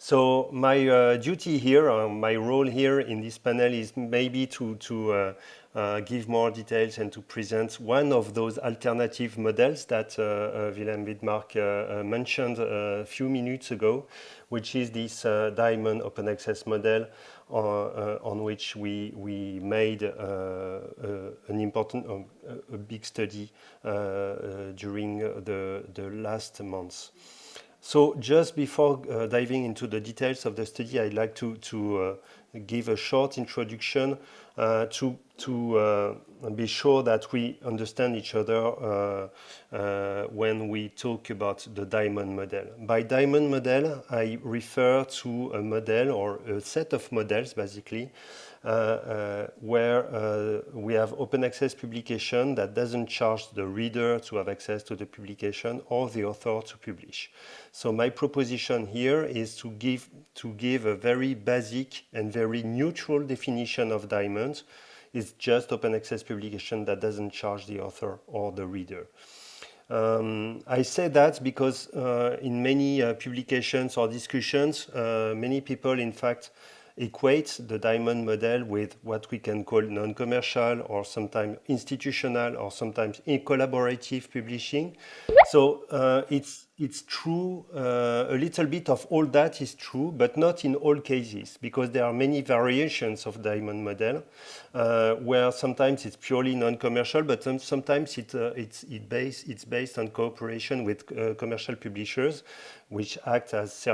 So my duty here, my role here in this panel is maybe to give more details and to present one of those alternative models that Willem Widmark mentioned a few minutes ago, which is this diamond open access model on which we made an important, a big study during the last months. So just before diving into the details of the study, I'd like to give a short introduction to be sure that we understand each other when we talk about the diamond model. By diamond model, I refer to a model or a set of models, basically, where we have open access publication that doesn't charge the reader to have access to the publication or the author to publish. So my proposition here is to give a very basic and very neutral definition of diamond. It's just open access publication that doesn't charge the author or the reader. I say that because in many publications or discussions, many people, in fact, equate the diamond model with what we can call non-commercial or sometimes institutional or sometimes collaborative publishing. So it's true, a little bit of all that is true, but not in all cases, because there are many variations of diamond model, where sometimes it's purely non-commercial, but sometimes it's based on cooperation with commercial publishers, which act as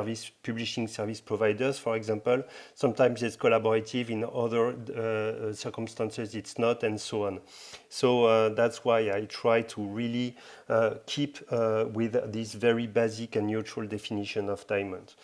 publishing service providers, for example. Sometimes it's collaborative, in other circumstances it's not, and so on. So that's why I try to really keep with this very basic and neutral definition of diamond.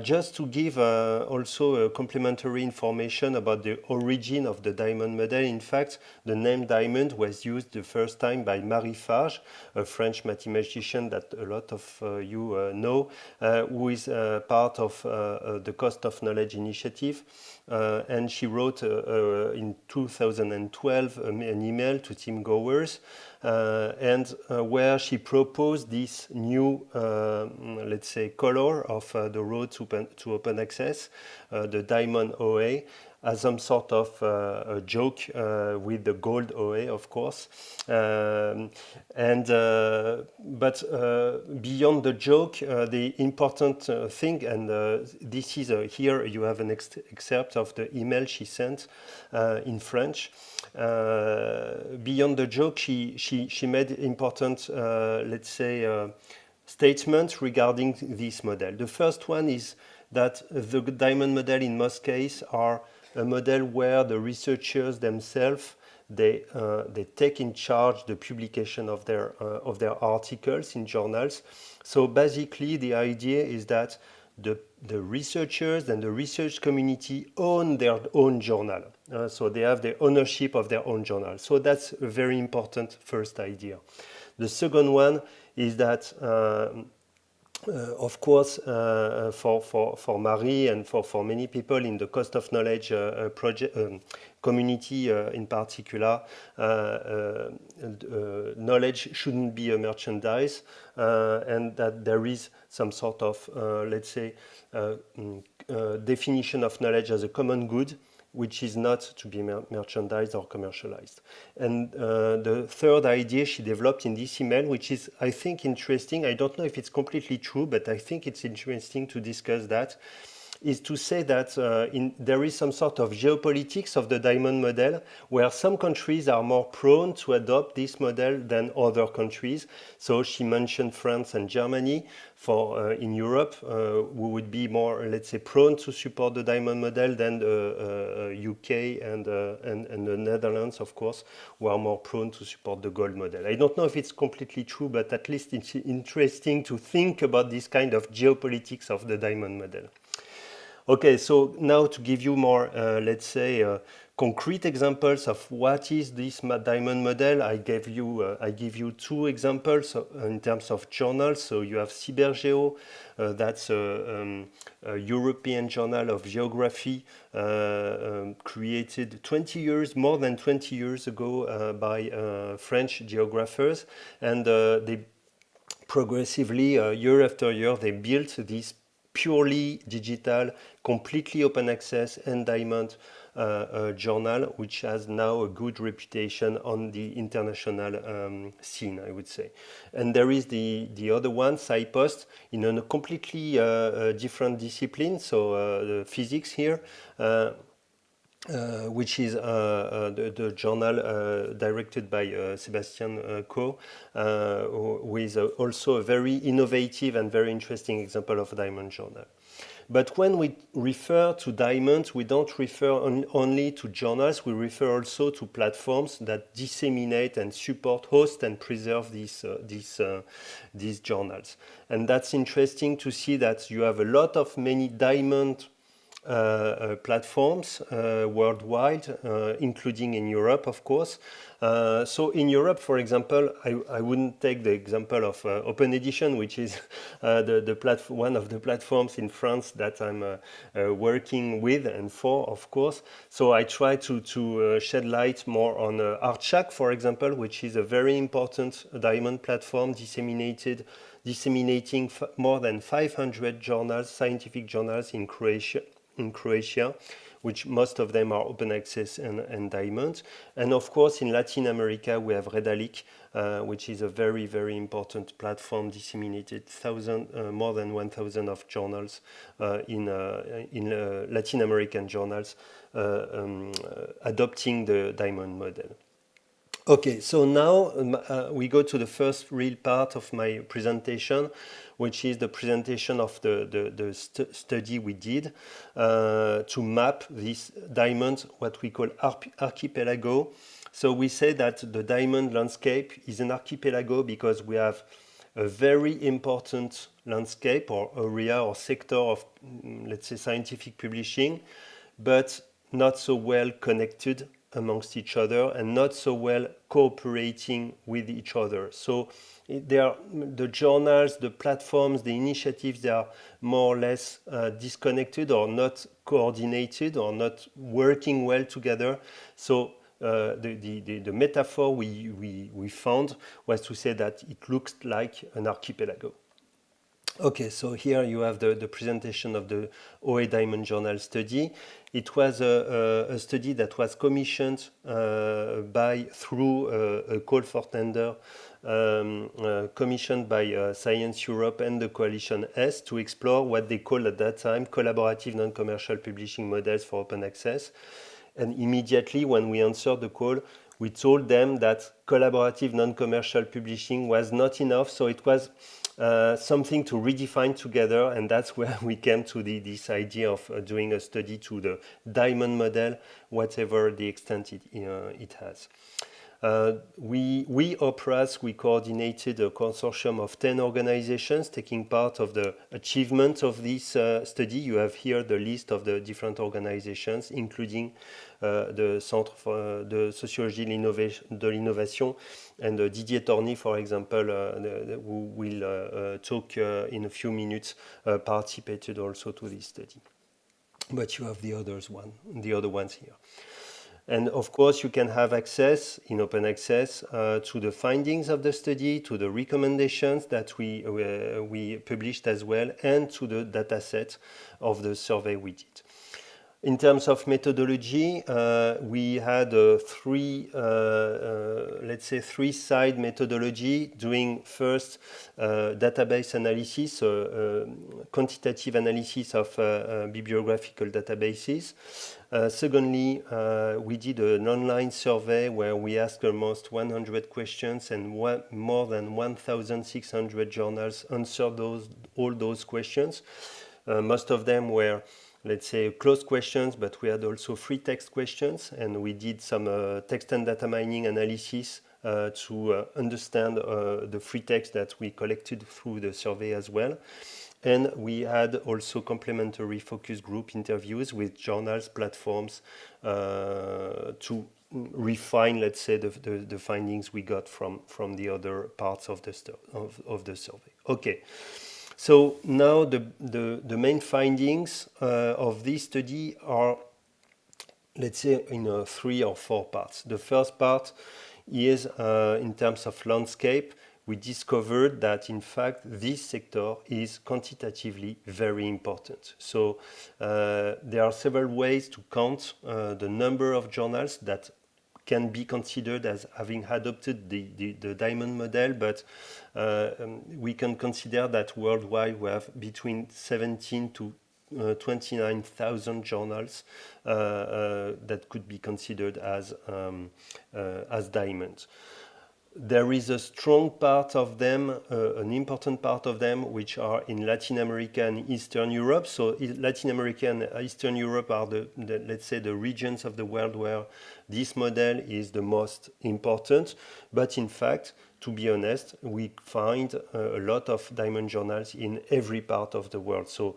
Just to give also complementary information about the origin of the diamond model. In fact, the name diamond was used the first time by Marie Farge, a French mathematician that a lot of you know, who is part of the Cost of Knowledge initiative. And she wrote in 2012 an email to Tim Gowers, and where she proposed this new, let's say, color of the road to open access, the diamond OA, as some sort of a joke with the gold OA, of course. But beyond the joke, the important thing, and this is here you have an excerpt of the email she sent in French. Beyond the joke, she made important, let's say, statements regarding this model. The first one is that the diamond model in most cases are a model where the researchers themselves they take in charge the publication of their articles in journals. So basically, the idea is that the researchers and the research community own their own journal. So they have the ownership of their own journal. So that's a very important first idea. The second one is that of course, for Marie and for many people in the Cost of Knowledge project community in particular, knowledge shouldn't be a merchandise, and that there is some sort of, let's say, definition of knowledge as a common good, which is not to be merchandised or commercialized. And the third idea she developed in this email, which is, I think, interesting. I don't know if it's completely true, but I think it's interesting to discuss that, is to say that there is some sort of geopolitics of the diamond model, where some countries are more prone to adopt this model than other countries. So she mentioned France and Germany. In Europe, we would be more, let's say, prone to support the diamond model than the UK and the Netherlands, of course, who are more prone to support the gold model. I don't know if it's completely true, but at least it's interesting to think about this kind of geopolitics of the diamond model. Okay, so now to give you more, let's say, concrete examples of what is this diamond model, I give you two examples in terms of journals. So you have Cybergeo, that's a European journal of geography created more than 20 years ago by French geographers, and they progressively, year after year, they built this purely digital, completely open access and diamond journal, which has now a good reputation on the international scene, I would say. And there is the other one, SciPost, in a completely different discipline, so the physics here. Which is the journal directed by Sebastian Coe, who is also a very innovative and very interesting example of a diamond journal. But when we refer to diamonds, we don't refer only to journals, we refer also to platforms that disseminate and support, host and preserve these journals. And that's interesting to see that you have a lot of many diamond platforms worldwide, including in Europe, of course. So in Europe, for example, I wouldn't take the example of Open Edition, which is one of the platforms in France that I'm working with and for, of course. So I try to shed light more on Archak, for example, which is a very important diamond platform disseminating more than 500 journals, scientific journals in Croatia, which most of them are open access and diamond. And of course, in Latin America, we have Redalic, which is a very, very important platform, disseminated more than 1,000 of journals in Latin American journals adopting the diamond model. Okay, so now we go to the first real part of my presentation, which is the presentation of the study we did to map this diamond, what we call archipelago. So we say that the diamond landscape is an archipelago because we have a very important landscape or area or sector of, let's say, scientific publishing, but not so well connected amongst each other and not so well cooperating with each other. So the journals, the platforms, the initiatives, they are more or less disconnected or not coordinated or not working well together. So the metaphor we found was to say that it looks like an archipelago. Okay, so here you have the presentation of the OA Diamond Journal study. It was a study that was commissioned through a call for tender commissioned by Science Europe and the Coalition S to explore what they called at that time collaborative non-commercial publishing models for open access. And immediately when we answered the call, we told them that collaborative non-commercial publishing was not enough, so it was something to redefine together, and that's where we came to this idea of doing a study to the diamond model, whatever the extent it has. We OPRAS, we coordinated a consortium of 10 organizations taking part of the achievement of this study. You have here the list of the different organizations, including the Centre for the Sociologie de l'Innovation, and Didier Torny, for example, who will talk in a few minutes, participated also to this study. But you have the other ones here. And of course, you can have access in open access to the findings of the study, to the recommendations that we published as well, and to the data set of the survey we did. In terms of methodology, we had three-side methodology, doing first database analysis, quantitative analysis of bibliographical databases. Secondly, we did an online survey where we asked almost 100 questions, and more than 1,600 journals answered all those questions. Most of them were, let's say, closed questions, but we had also free text questions, and we did some text and data mining analysis to understand the free text that we collected through the survey as well. And we had also complementary focus group interviews with journals, platforms, to refine, let's say, the findings we got from the other parts of the survey. Okay. So now the main findings of this study are, let's say, in 3 or 4 parts. The first part is in terms of landscape. we discovered that in fact this sector is quantitatively very important. So there are several ways to count the number of journals that can be considered as having adopted the diamond model, but we can consider that worldwide we have between 17 to 29,000 journals that could be considered as diamonds. There is a strong part of them, an important part of them, which are in Latin America and Eastern Europe. So Latin America and Eastern Europe are let's say, the regions of the world where this model is the most important. But in fact, to be honest, we find a lot of diamond journals in every part of the world. So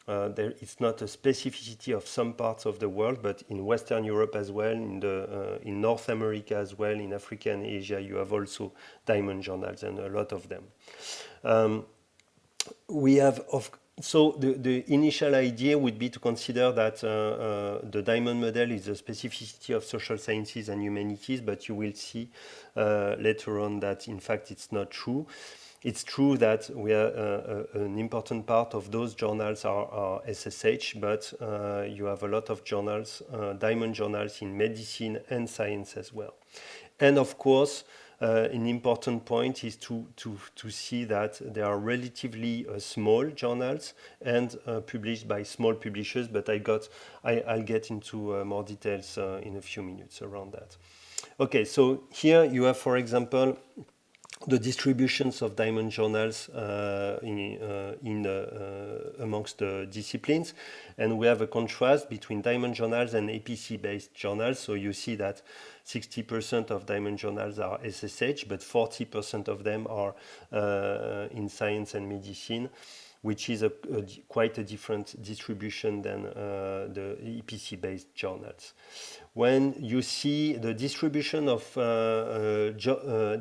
it's not a specificity of some parts of the world, but in Western Europe as well, in North America as well, in Africa and Asia, you have also diamond journals, and a lot of them. So the initial idea would be to consider that the diamond model is a specificity of social sciences and humanities, but you will see later on that in fact it's not true. It's true that an important part of those journals are SSH, but you have a lot of journals, diamond journals in medicine and science as well. And of course, an important point is to see that they are relatively small journals and published by small publishers, but I'll get into more details in a few minutes around that. Okay, so here you have, for example, the distributions of diamond journals amongst the disciplines, and we have a contrast between diamond journals and APC-based journals. So you see that 60% of diamond journals are SSH, but 40% of them are in science and medicine, which is quite a different distribution than the EPC-based journals. When you see the distribution of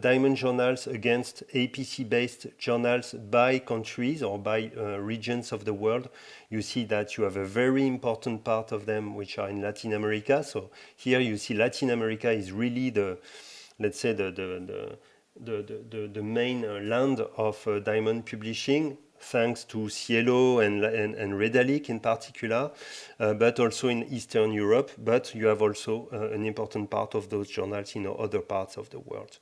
diamond journals against APC-based journals by countries or by regions of the world, you see that you have a very important part of them which are in Latin America. So here you see Latin America is really let's say the main land of diamond publishing, thanks to Fiesole and Redalic in particular, but also in Eastern Europe. But you have also an important part of those journals in other parts of the world.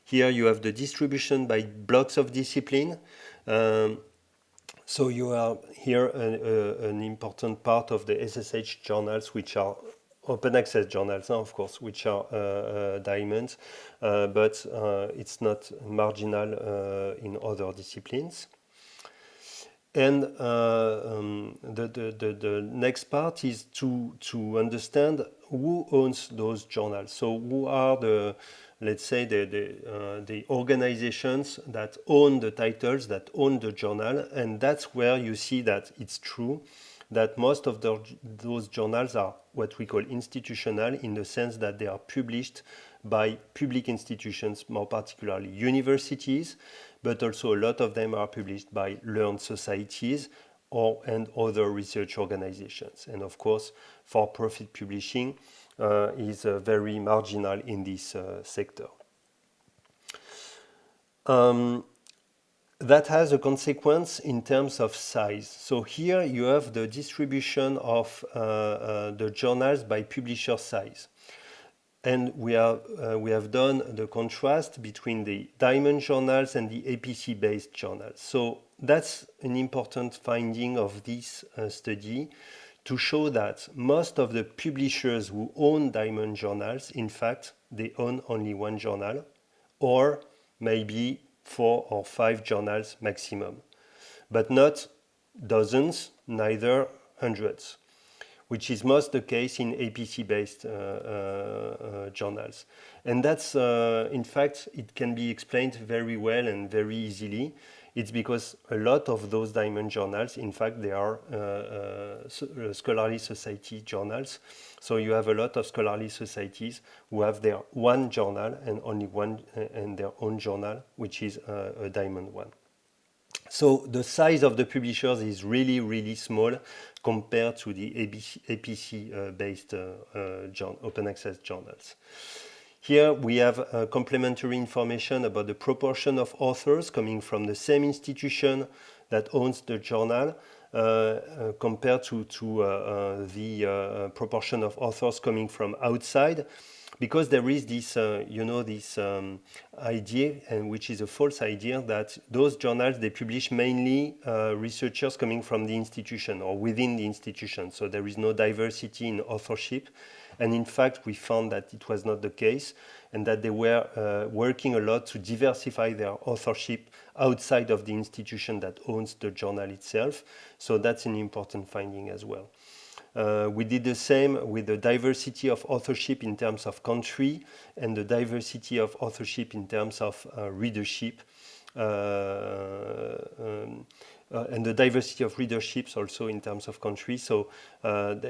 Here you have the distribution by blocks of discipline. So you have here an important part of the SSH journals, which are open access journals, of course, which are diamonds, but it's not marginal in other disciplines. And the next part is to understand who owns those journals. So who are let's say the organizations that own the titles, that own the journal, and that's where you see that it's true that most of those journals are what we call institutional, in the sense that they are published by public institutions, more particularly universities, but also a lot of them are published by learned societies and other research organizations. And of course, for-profit publishing is very marginal in this sector. That has a consequence in terms of size. So here you have the distribution of the journals by publisher size. And we have done the contrast between the diamond journals and the APC-based journals. So that's an important finding of this study, to show that most of the publishers who own diamond journals, in fact, they own only one journal, or maybe 4 or 5 journals maximum, but not dozens, neither hundreds, which is most the case in APC-based journals. And that's, in fact, it can be explained very well and very easily. It's because a lot of those diamond journals, in fact, they are scholarly society journals. So you have a lot of scholarly societies who have their one journal and only one, and their own journal, which is a diamond one. So the size of the publishers is really, really small compared to the APC-based open access journals. Here we have complementary information about the proportion of authors coming from the same institution that owns the journal compared to the proportion of authors coming from outside. Because there is this, this idea, and which is a false idea, that those journals, they publish mainly researchers coming from the institution or within the institution. So there is no diversity in authorship. And in fact, we found that it was not the case, and that they were working a lot to diversify their authorship outside of the institution that owns the journal itself. So that's an important finding as well. We did the same with the diversity of authorship in terms of country and the diversity of authorship in terms of readership. And the diversity of readerships also in terms of country. So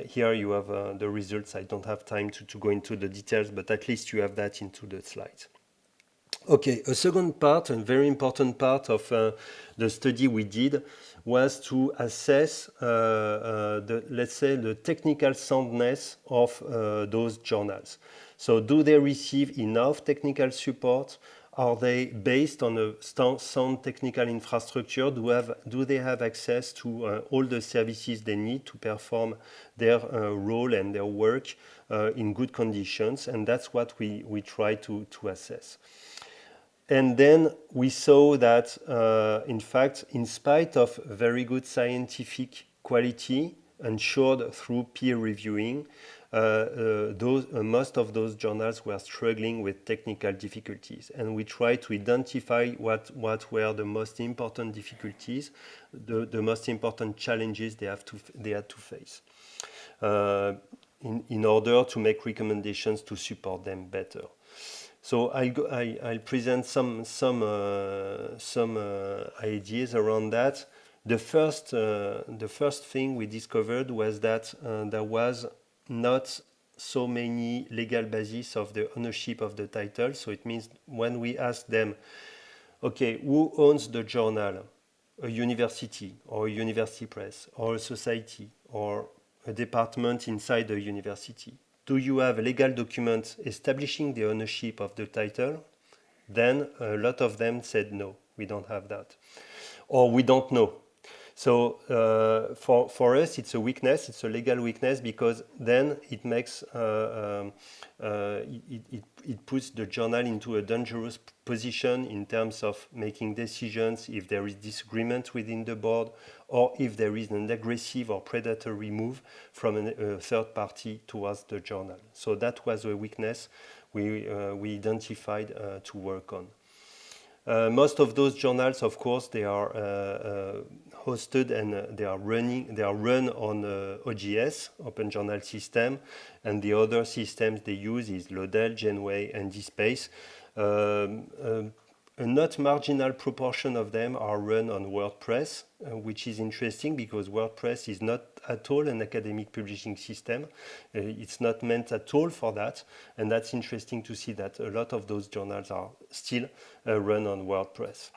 here you have the results. I don't have time to go into the details, but at least you have that into the slides. Okay, a second part, a very important part of the study we did was to assess, let's say, the technical soundness of those journals. So do they receive enough technical support? Are they based on a sound technical infrastructure? Do they have access to all the services they need to perform their role and their work in good conditions? And that's what we try to assess. And then we saw that, in fact, in spite of very good scientific quality ensured through peer reviewing, most of those journals were struggling with technical difficulties. And we tried to identify what were the most important difficulties, the most important challenges they had to face in order to make recommendations to support them better. So I'll present some ideas around that. The first thing we discovered was that there was not so many legal basis of the ownership of the title. So it means when we asked them, okay, who owns the journal? A university or a university press or a society or a department inside the university. Do you have legal documents establishing the ownership of the title? Then a lot of them said no, we don't have that. Or we don't know. So for us, it's a weakness, it's a legal weakness, because then it makes, it puts the journal into a dangerous position in terms of making decisions if there is disagreement within the board, or if there is an aggressive or predatory move from a third party towards the journal. So that was a weakness we identified to work on. Most of those journals, of course, they are hosted and they are run on OJS, Open Journal System, and the other systems they use is Lodel, Genway, and DSpace. A not marginal proportion of them are run on WordPress, which is interesting because WordPress is not at all an academic publishing system. It's not meant at all for that, and that's interesting to see that a lot of those journals are still run on WordPress.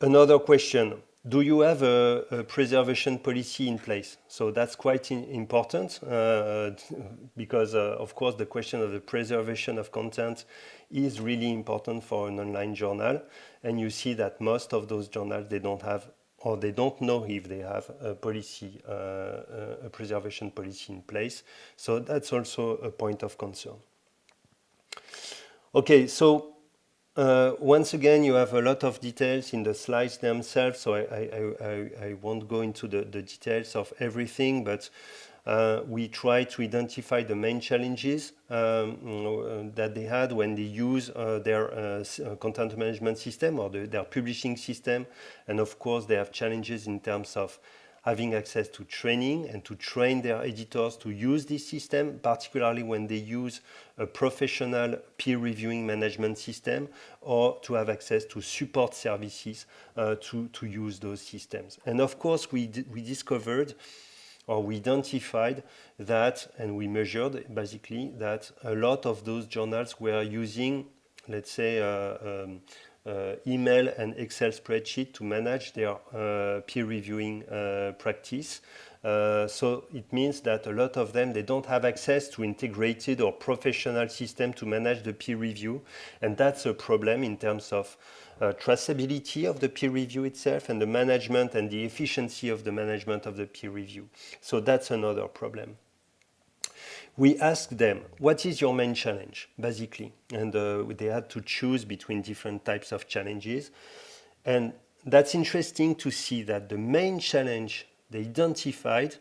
Another question. Do you have a preservation policy in place? So that's quite important because, of course, the question of the preservation of content is really important for an online journal. And you see that most of those journals, they don't have, or they don't know if they have a policy, a preservation policy in place. So that's also a point of concern. Okay, so once again, you have a lot of details in the slides themselves, so I won't go into the details of everything, but we try to identify the main challenges that they had when they use their content management system or their publishing system. And of course, they have challenges in terms of having access to training and to train their editors to use this system, particularly when they use a professional peer reviewing management system, or to have access to support services to use those systems. And of course, we discovered, or we identified that, and we measured basically that a lot of those journals were using, let's say, email and Excel spreadsheet to manage their peer reviewing practice. So it means that a lot of them, they don't have access to integrated or professional system to manage the peer review. And that's a problem in terms of traceability of the peer review itself and the management and the efficiency of the management of the peer review. So that's another problem. We asked them, what is your main challenge, basically? And they had to choose between different types of challenges. And that's interesting to see that the main challenge they identified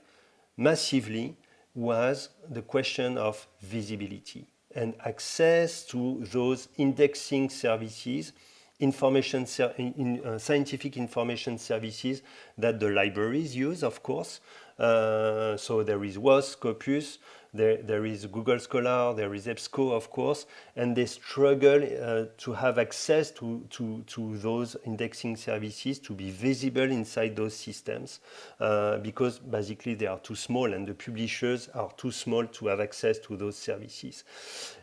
massively was the question of visibility and access to those indexing services, scientific information services that the libraries use, of course. So there is WOS, Scopus, there is Google Scholar, there is EBSCO, of course, and they struggle to have access to those indexing services, to be visible inside those systems, because basically they are too small and the publishers are too small to have access to those services.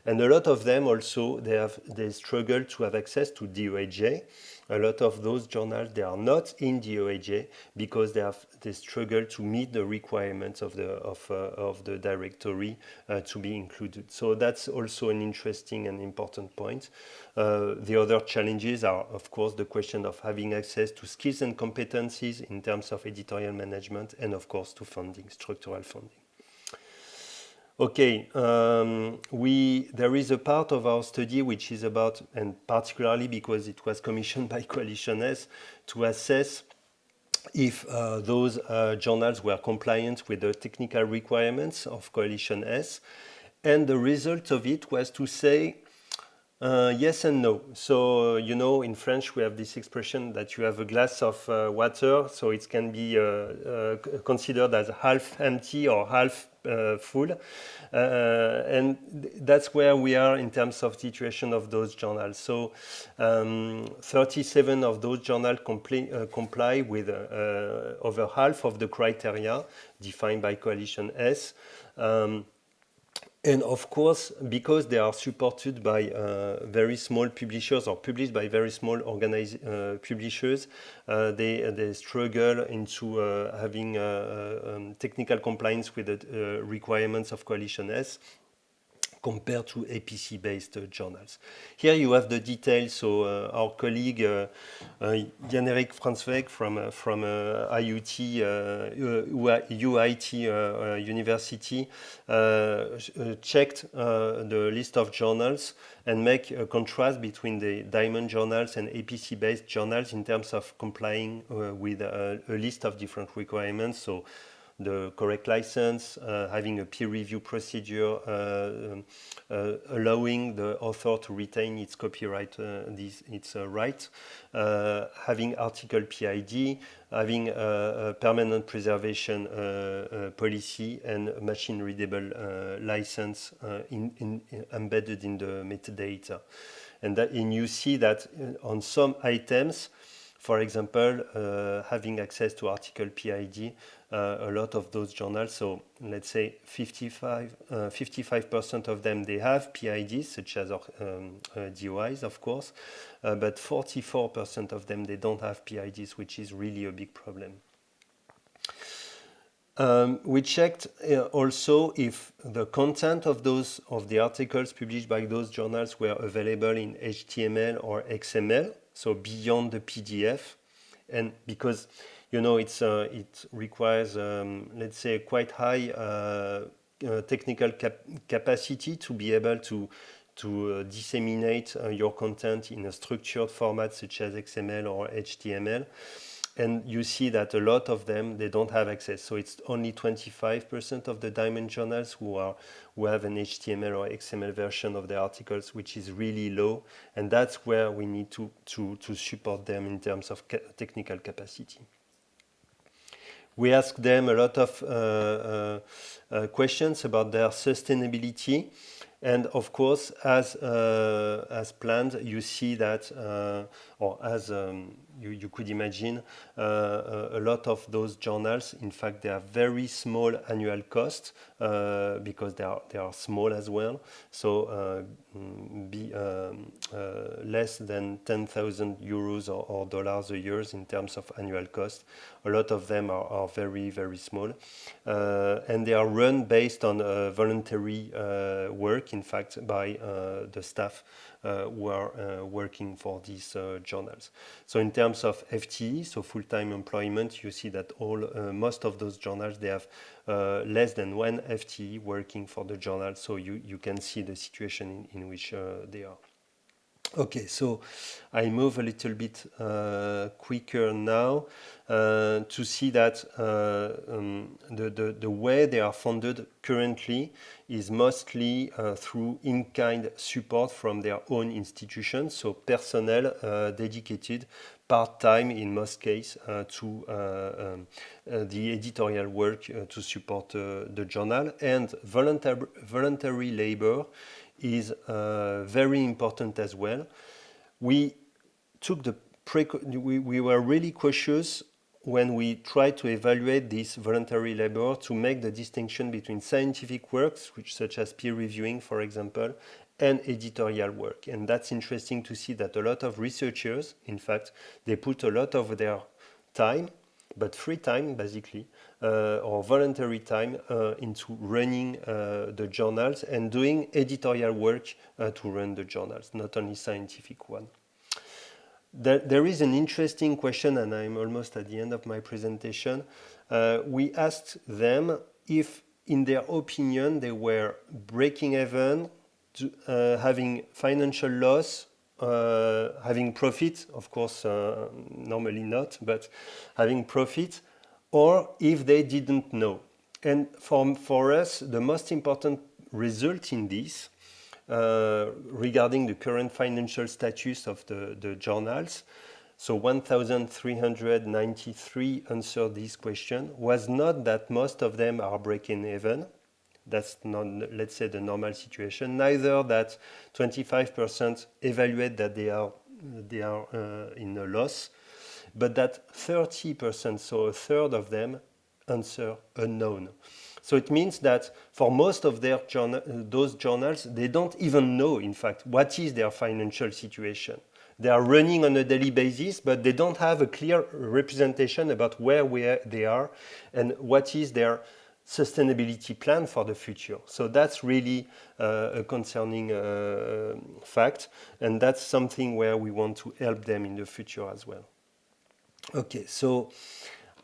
And a lot of them also, they struggle to have access to DOAJ. A lot of those journals, they are not in DOAJ because they struggle to meet the requirements of the directory to be included. So that's also an interesting and important point. The other challenges are, of course, the question of having access to skills and competencies in terms of editorial management and, of course, to funding, structural funding. Okay, there is a part of our study which is about, and particularly because it was commissioned by Coalition S, to assess if those journals were compliant with the technical requirements of Coalition S. And the result of it was to say yes and no. So, in French we have this expression that you have a glass of water, so it can be considered as half empty or half full. And that's where we are in terms of situation of those journals. So 37 of those journals comply with over half of the criteria defined by Coalition S. And of course, because they are supported by very small publishers or published by very small publishers, they struggle into having technical compliance with the requirements of Coalition S compared to APC-based journals. Here you have the details. So our colleague Jan-Erik Fransweg from IUT, UIT University checked the list of journals and make a contrast between the Diamond journals and APC-based journals in terms of complying with a list of different requirements. So the correct license, having a peer review procedure, allowing the author to retain its copyright, its right, having article PID, having a permanent preservation policy and machine readable license embedded in the metadata. And you see that on some items, for example, having access to article PID, a lot of those journals, so let's say 55% of them, they have PIDs, such as DOIs, of course, but 44% of them, they don't have PIDs, which is really a big problem. We checked also if the content of the articles published by those journals were available in HTML or XML, so beyond the PDF, and because it requires, let's say, quite high technical capacity to be able to disseminate your content in a structured format such as XML or HTML. And you see that a lot of them, they don't have access. So it's only 25% of the Diamond journals who have an HTML or XML version of their articles, which is really low. And that's where we need to support them in terms of technical capacity. We asked them a lot of questions about their sustainability. And of course, as planned, you see that, or as you could imagine a lot of those journals, in fact, they have very small annual costs because they are small as well. So less than 10,000 euros or dollars a year in terms of annual cost. A lot of them are very, very small. And they are run based on voluntary work, in fact, by the staff who are working for these journals. So in terms of FTE, so full-time employment, you see that most of those journals, they have less than one FTE working for the journal. So you can see the situation in which they are. Okay, so I move a little bit quicker now to see that the way they are funded currently is mostly through in-kind support from their own institutions, so personnel dedicated part-time in most cases to the editorial work to support the journal, and voluntary labor is very important as well. We took we were really cautious when we tried to evaluate this voluntary labor to make the distinction between scientific works, such as peer reviewing, for example, and editorial work. And that's interesting to see that a lot of researchers, in fact, they put a lot of their time, but free time basically, or voluntary time into running the journals and doing editorial work to run the journals, not only scientific one. There is an interesting question, and I'm almost at the end of my presentation. We asked them if, in their opinion, they were breaking even, having financial loss, having profit, of course, normally not, but having profit, or if they didn't know. And for us, the most important result in this, regarding the current financial status of the journals, so 1,393 answered this question, was not that most of them are breaking even. That's not, let's say, the normal situation. Neither that 25% evaluate that they are in a loss, but that 30%, so a third of them, answer unknown. So it means that for most of those journals, they don't even know, in fact, what is their financial situation. They are running on a daily basis, but they don't have a clear representation about where they are and what is their sustainability plan for the future. So that's really a concerning fact, and that's something where we want to help them in the future as well. Okay, so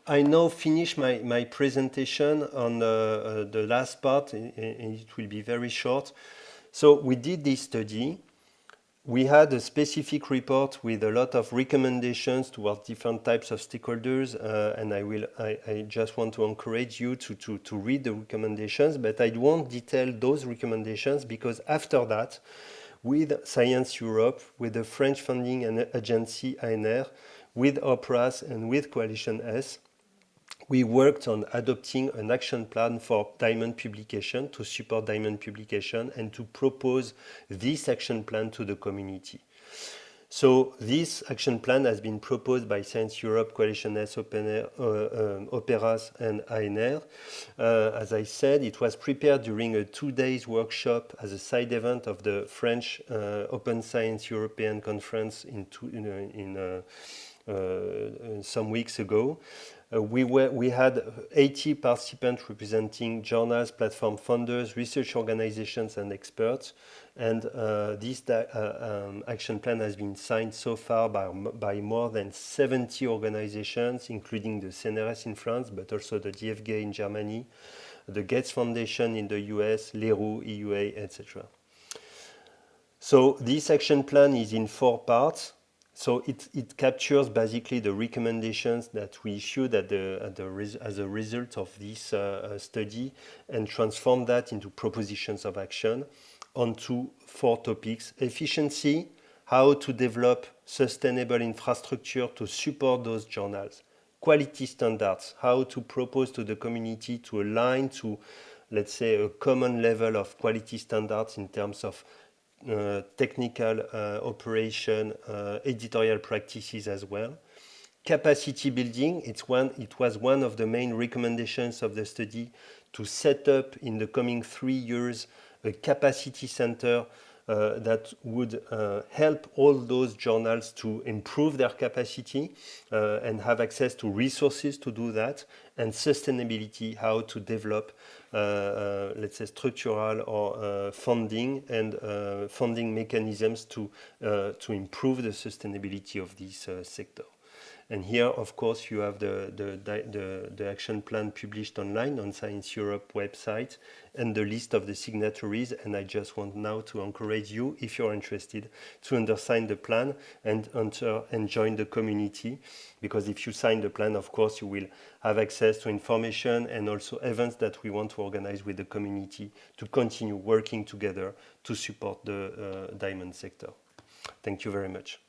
I now finish my presentation on the last part, and it will be very short. So we did this study. We had a specific report with a lot of recommendations towards different types of stakeholders, and I just want to encourage you to read the recommendations, but I won't detail those recommendations because after that, with Science Europe, with the French funding agency ANR, with OPRAS and with Coalition S, we worked on adopting an action plan for diamond publication, to support diamond publication, and to propose this action plan to the community. So this action plan has been proposed by Science Europe, Coalition S, OPERAS, and ANR. As I said, it was prepared during a 2-day workshop as a side event of the French Open Science European Conference some weeks ago. We had 80 participants representing journals, platform funders, research organizations, and experts. And this action plan has been signed so far by more than 70 organizations, including the CNRS in France, but also the DFG in Germany, the Gates Foundation in the US, l'ERU, EUA, etc. So this action plan is in 4 parts. So it captures basically the recommendations that we issued as a result of this study and transform that into propositions of action onto 4 topics: efficiency, how to develop sustainable infrastructure to support those journals; quality standards, how to propose to the community to align to, let's say, a common level of quality standards in terms of technical operation, editorial practices as well; Capacity building, it was one of the main recommendations of the study to set up in the coming 3 years a capacity center that would help all those journals to improve their capacity and have access to resources to do that, and sustainability, how to develop, let's say, structural or funding and funding mechanisms to improve the sustainability of this sector. And here, of course, you have the action plan published online on Science Europe website and the list of the signatories. And I just want now to encourage you, if you're interested, to undersign the plan and enter and join the community. Because if you sign the plan, of course, you will have access to information and also events that we want to organize with the community to continue working together to support the diamond sector. Thank you very much.